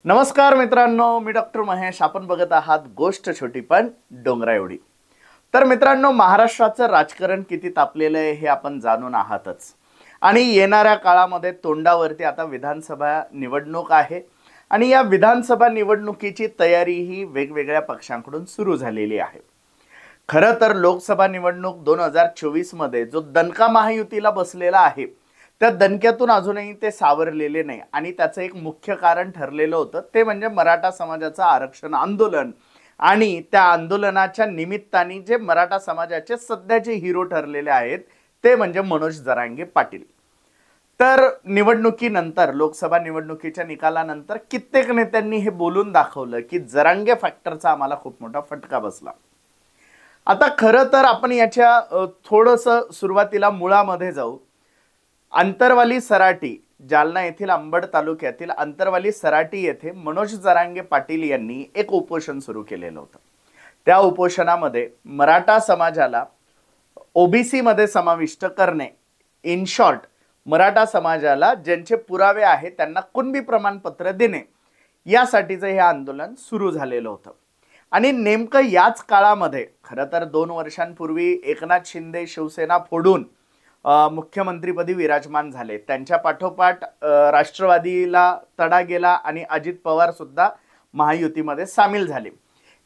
नमस्कार मित्रांनो, मी डॉक्टर महेश. आपण बघत आहात गोष्ट छोटी पण डोंगरा एवढी. तर मित्रांनो, महाराष्ट्राचं राजकारण किती तापलेलं आहे हे आपण जाणून आहातच. आणि येणाऱ्या काळामध्ये तोंडावरती आता विधानसभा निवडणूक आहे आणि या विधानसभा निवडणुकीची तयारी ही वेगवेगळ्या पक्षांकडून सुरू झालेली आहे. खरं तर लोकसभा निवडणूक 2024 मध्ये जो दणका महायुतीला बसलेला आहे, त्या दणक्यातून अजूनही ते सावरलेले नाही. आणि त्याचं एक मुख्य कारण ठरलेलं होतं ते म्हणजे मराठा समाजाचं आरक्षण आंदोलन. आणि त्या आंदोलनाच्या निमित्ताने जे मराठा समाजाचे सध्याचे हिरो ठरलेले आहेत ते म्हणजे मनोज जरांगे पाटील. तर निवडणुकीनंतर, लोकसभा निवडणुकीच्या निकालानंतर कित्येक नेत्यांनी हे बोलून दाखवलं की जरांगे फॅक्टरचा आम्हाला खूप मोठा फटका बसला. आता खरं तर आपण याच्या थोडंसं सुरुवातीला मुळामध्ये जाऊ. अंतरवाली सराटी, जालना येथील अंबड तालुक्यातील अंतरवाली सराटी येथे मनोज जरांगे पाटील यांनी एक उपोषण सुरू केलेलं होतं. त्या उपोषणामध्ये मराठा समाजाला ओबीसी मध्ये समाविष्ट करणे, इन शॉर्ट मराठा समाजाला ज्यांचे पुरावे आहेत त्यांना कुणबी प्रमाणपत्र देणे, यासाठीचं हे आंदोलन सुरू झालेलं होतं. आणि नेमकं याच काळामध्ये खरं तर 2 वर्षांपूर्वी एकनाथ शिंदे शिवसेना फोडून मुख्यमंत्रीपदी विराजमान झाले. त्यांच्या पाठोपाठ राष्ट्रवादीला तडा गेला आणि अजित पवार सुद्धा महायुतीमध्ये सामील झाले.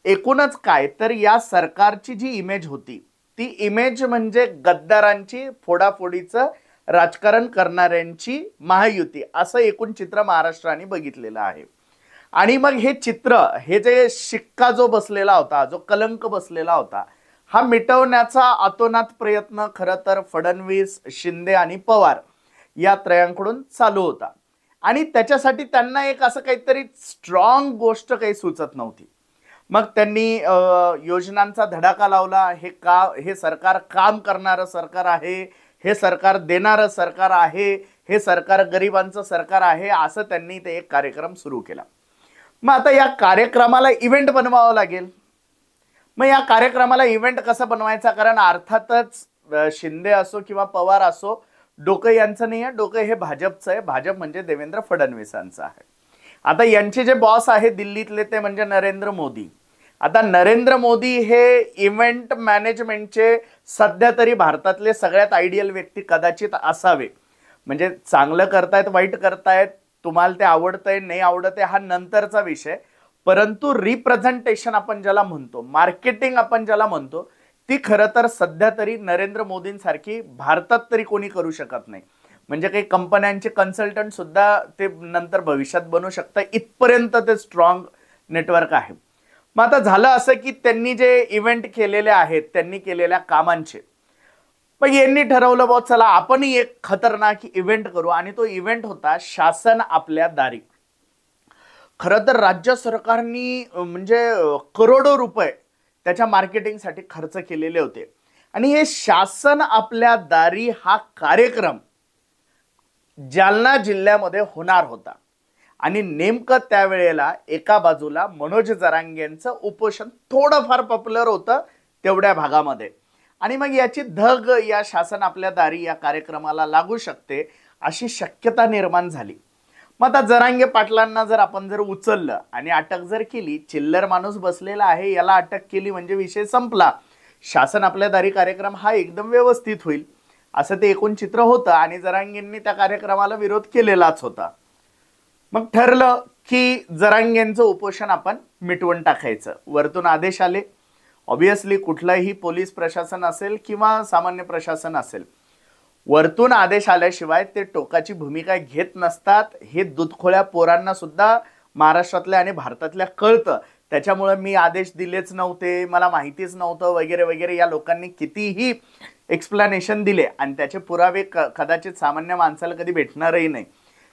एकूणच काय तर या सरकारची जी इमेज होती ती इमेज म्हणजे गद्दारांची, फोडाफोडीचं राजकारण करणाऱ्यांची महायुती, असं एकूण चित्र महाराष्ट्राने बघितलेलं आहे. आणि मग हे चित्र, हे जे शिक्का जो बसलेला होता, जो कलंक बसलेला होता, हा मिटवण्याचा अतोनात प्रयत्न खरं तर फडणवीस, शिंदे आणि पवार या त्रयांकडून चालू होता. आणि त्याच्यासाठी त्यांना एक असं काहीतरी स्ट्रॉंग गोष्ट काही सुचत नव्हती. मग त्यांनी योजनांचा धडाका लावला. हे सरकार काम करणारं सरकार आहे, हे सरकार देणारं सरकार आहे, हे सरकार गरिबांचं सरकार आहे, असं त्यांनी ते एक कार्यक्रम सुरू केला. मग आता या कार्यक्रमाला इव्हेंट बनवावं लागेल. मग या कार्यक्रमाला इव्हेंट कसं बनवायचा, कारण अर्थातच शिंदे असो किंवा पवार असो, डोकं यांचं नाही आहे, डोकं हे भाजपचं आहे. भाजप म्हणजे देवेंद्र फडणवीसांचं आहे. आता यांचे जे बॉस आहे दिल्लीतले ते म्हणजे नरेंद्र मोदी. आता नरेंद्र मोदी हे इव्हेंट मॅनेजमेंटचे सध्या तरी भारतातले सगळ्यात आयडियल व्यक्ती कदाचित असावे. म्हणजे चांगलं करतायत, वाईट करतायत, तुम्हाला ते आवडतंय नाही आवडत आहे हा नंतरचा विषय. परंतु रिप्रेझेंटेशन आपण ज्याला म्हणतो, मार्केटिंग आपण ज्याला म्हणतो, ती खरं तर सध्या तरी नरेंद्र मोदींसारखी भारतात तरी कोणी करू शकत नाही. म्हणजे काही कंपन्यांचे कन्सल्टंट सुद्धा ते नंतर भविष्यात बनू शकतं, इथपर्यंत ते स्ट्रॉंग नेटवर्क आहे. मग आता झालं असं की त्यांनी जे इव्हेंट केलेले आहेत, त्यांनी केलेल्या कामांचे, पण यांनी ठरवलं बॉ चला आपणही एक खतरनाक इव्हेंट करू. आणि तो इव्हेंट होता शासन आपल्या दारी. खरं तर राज्य सरकारनी म्हणजे करोडो रुपये त्याच्या मार्केटिंगसाठी खर्च केलेले होते. आणि हे शासन आपल्या दारी हा कार्यक्रम जालना जिल्ह्यामध्ये होणार होता. आणि नेमकं त्यावेळेला एका बाजूला मनोज जरांगेंचं उपोषण थोडंफार पॉप्युलर होतं तेवढ्या भागामध्ये. आणि मग याची धग या शासन आपल्या दारी या कार्यक्रमाला लागू शकते अशी शक्यता निर्माण झाली. मग आता जरांगे पाटलांना जर आपण उचललं आणि अटक जर केली, चिल्लर माणूस बसलेला आहे याला अटक केली म्हणजे विषय संपला, शासन आपल्या दारी कार्यक्रम हा एकदम व्यवस्थित होईल असं ते एकूण चित्र होतं. आणि जरांगेंनी त्या कार्यक्रमाला विरोध केलेलाच होता. मग ठरलं की जरांगेंचं उपोषण आपण मिटवून टाकायचं. वरतून आदेश आले. ऑब्विसली कुठलंही पोलीस प्रशासन असेल किंवा सामान्य प्रशासन असेल, वरतून आदेश आल्याशिवाय ते टोकाची भूमिका घेत नसतात. हे दूधखोळ्या पोरांना सुद्धा महाराष्ट्रातल्या आणि भारतातल्या कळतं. त्याच्यामुळे मी आदेश दिलेच नव्हते, मला माहितीच नव्हतं वगैरे वगैरे या लोकांनी कितीही एक्सप्लेनेशन दिले आणि त्याचे पुरावे कदाचित सामान्य माणसाला कधी भेटणारही नाही.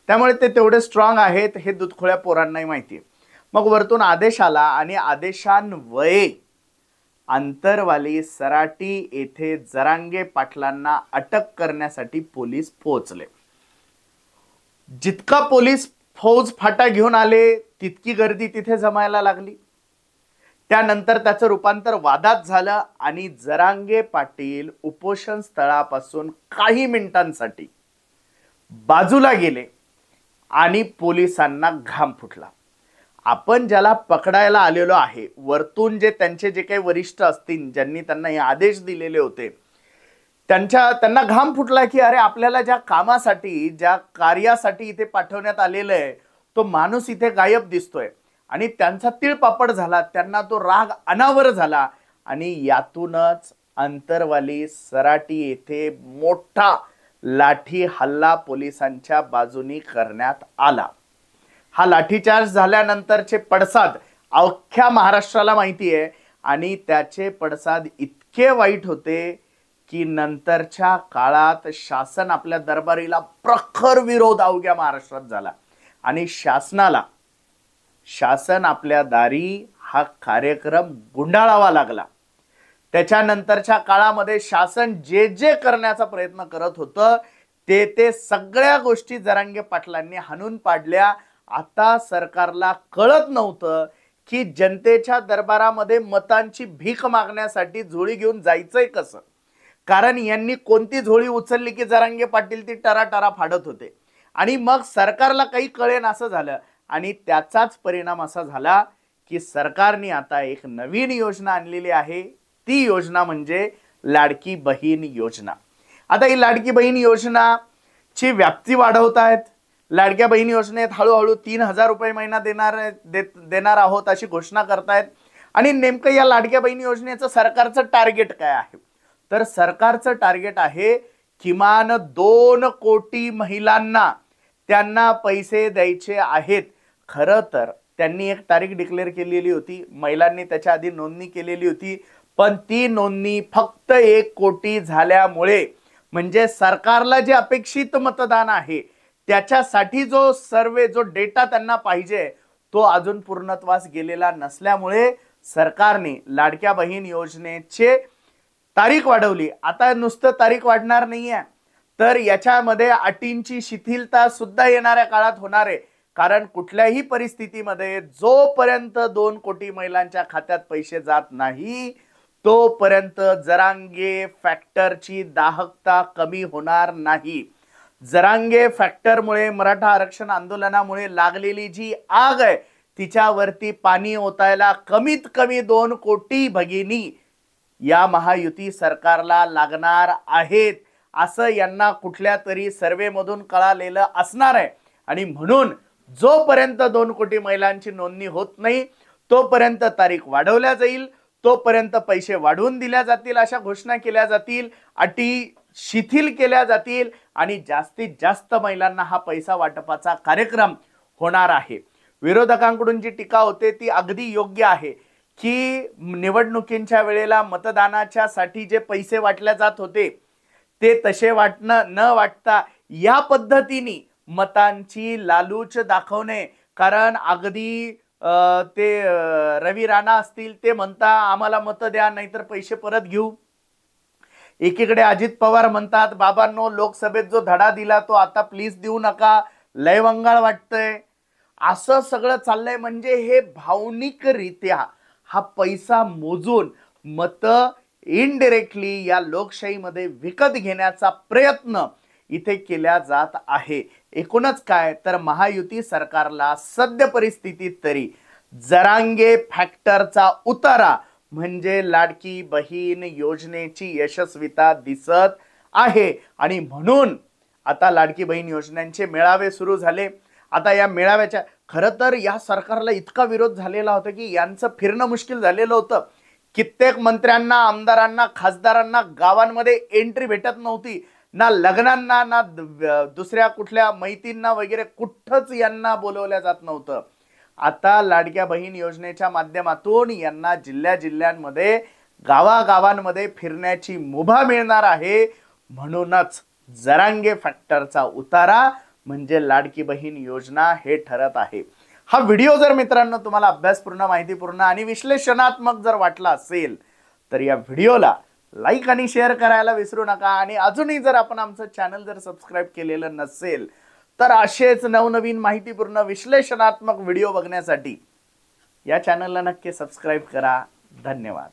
त्यामुळे ते तेवढे स्ट्रॉंग आहेत हे दूधखोळ्या पोरांनाही माहिती आहे. मग वरतून आदेश आला आणि आदेशान्वये अंतरवाली सराटी येथे जरांगे पाटलांना अटक करण्यासाठी पोलीस पोहोचले. जितका पोलीस फौज फाटा घेऊन आले तितकी गर्दी तिथे जमायला लागली. त्यानंतर त्याचं रूपांतर वादात झालं आणि जरांगे पाटील उपोषण स्थळापासून काही मिनिटांसाठी बाजूला गेले आणि पोलिसांना घाम फुटला. आपण ज्याला पकडायला आलेलो आहे, वरतून जे त्यांचे जे काही वरिष्ठ असतील, ज्यांनी त्यांना हे आदेश दिलेले होते, त्यांना घाम फुटला की अरे आपल्याला ज्या कामासाठी ज्या कार्यासाठी इथे पाठवण्यात आलेलं आहे तो माणूस इथे गायब दिसतोय. आणि त्यांचा तिळपापड झाला, त्यांना तो राग अनावर झाला आणि यातूनच अंतरवाली सराटी येथे मोठा लाठी हल्ला पोलिसांच्या बाजूनी करण्यात आला. हा लाठीचार्ज झाल्यानंतरचे पडसाद अख्ख्या महाराष्ट्राला माहिती आहे आणि त्याचे पडसाद इतके वाईट होते की नंतरच्या काळात शासन आपल्या दरबारीला प्रखर विरोध अवघ्या महाराष्ट्रात झाला आणि शासन आपल्या दारी हा कार्यक्रम गुंडाळावा लागला. त्याच्यानंतरच्या काळामध्ये शासन जे जे करण्याचा प्रयत्न करत होतं ते सगळ्या गोष्टी जरांगे पाटलांनी हाणून पाडल्या. आता सरकारला कळत नव्हतं की जनतेच्या दरबारामध्ये मतांची भीक मागण्यासाठी झोळी घेऊन जायचंय कसं. कारण यांनी कोणती झोळी उचलली की जरांगे पाटील ती टराटरा फाडत होते आणि मग सरकारला काही कळेन असं झालं. आणि त्याचाच परिणाम असा झाला की सरकारने आता एक नवीन योजना आणलेली आहे. ती योजना म्हणजे लाडकी बहीण योजना. आता ही लाडकी बहीण योजनाची व्याप्ती वाढवतायत. लाडक्या बहीण योजनेत हळूहळू 3,000 रुपये महिना देणार आहोत अशी घोषणा करतायत. आणि नेमकं या लाडक्या बहीण योजनेचं सरकारचं टार्गेट काय आहे, तर सरकारचं टार्गेट आहे किमान 2 कोटी महिलांना त्यांना पैसे द्यायचे आहेत. खरं तर त्यांनी एक तारीख डिक्लेअर केलेली होती, महिलांनी त्याच्या आधी नोंदणी केलेली होती, पण ती नोंदणी फक्त 1 कोटी झाल्यामुळे म्हणजे सरकारला जे अपेक्षित मतदान आहे त्याच्यासाठी जो डेटा त्यांना पाहिजे तो अजून पूर्णत्वास गेलेला नसल्यामुळे सरकारने लाडक्या बहीण योजनेचे तारीख वाढवली. आता नुसतं तारीख वाढणार नाहीये तर याच्यामध्ये अटींची शिथिलता सुद्धा येणाऱ्या काळात होणार आहे. कारण कुठल्याही परिस्थितीमध्ये जोपर्यंत 2 कोटी महिलांच्या खात्यात पैसे जात नाही तोपर्यंत जरांगे फॅक्टरची दाहकता कमी होणार नाही. जरांगे फॅक्टरमुळे मराठा आरक्षण आंदोलनामुळे लागलेली जी आग आहे तिच्यावरती पाणी ओतायला कमीत कमी 2 कोटी भगिनी या महायुती सरकारला लागणार आहेत असं यांना कुठल्या तरी सर्वे मधून कळालेलं असणार आहे. आणि म्हणून जोपर्यंत 2 कोटी महिलांची नोंदणी होत नाही तोपर्यंत तारीख वाढवल्या जाईल, तोपर्यंत पैसे वाढवून दिल्या जातील, अशा घोषणा केल्या जातील, अटी शिथिल केल्या जातील आणि जास्तीत जास्त महिलांना हा पैसा वाटपाचा कार्यक्रम होणार आहे. विरोधकांकडून जी टीका होते ती अगदी योग्य आहे की निवडणुकींच्या वेळेला मतदानाच्या साठी जे पैसे वाटले जात होते ते तसे न वाटता या पद्धतीने मतांची लालूच दाखवणे. कारण अगदी ते रवी राणा असतील ते म्हणता आम्हाला मत द्या नाहीतर पैसे परत घेऊ. एकीकडे अजित पवार म्हणतात बाबांनो लोकसभेत जो धडा दिला तो आता प्लीज देऊ नका, लय वंगाळ वाटतंय. असं सगळं चाललंय. म्हणजे हे भावनिकरित्या हा पैसा मोजून मत इनडायरेक्टली या लोकशाहीमध्ये विकत घेण्याचा प्रयत्न इथे केला जात आहे. एकूणच काय तर महायुती सरकारला सद्य परिस्थितीत तरी जरांगे फॅक्टरचा उतारा म्हणजे लाडकी बहीण योजनेची यशस्वीता दिसत आहे. आणि म्हणून आता लाडकी बहीण योजनांचे मेळावे सुरू झाले. आता या मेळाव्याच्या खरं तर या सरकारला इतका विरोध झालेला होता की यांचं फिरणं मुश्किल झालेलं होतं. कित्येक मंत्र्यांना, आमदारांना, खासदारांना गावांमध्ये एंट्री भेटत नव्हती. ना लग्नांना ना दुसऱ्या कुठल्या मैतींना वगैरे कुठंच यांना बोलवल्या जात नव्हतं. आता लाडक्या बहीण योजनेच्या माध्यमातून यांना जिल्ह्यांमध्ये गावागावांमध्ये फिरण्याची मुभा मिळणार आहे. म्हणूनच जरांगे फॅक्टरचा उतारा म्हणजे लाडकी बहीण योजना हे ठरत आहे. हा व्हिडिओ जर मित्रांनो तुम्हाला अभ्यासपूर्ण, माहितीपूर्ण आणि विश्लेषणात्मक जर वाटला असेल तर या व्हिडिओला लाईक आणि शेअर करायला विसरू नका. आणि अजूनही जर आपण आमचं चॅनल जर सबस्क्राईब केलेलं नसेल तर असेच नवनवीन माहितीपूर्ण विश्लेषणात्मक व्हिडिओ बघण्यासाठी या चॅनलला नक्की सबस्क्राईब करा. धन्यवाद.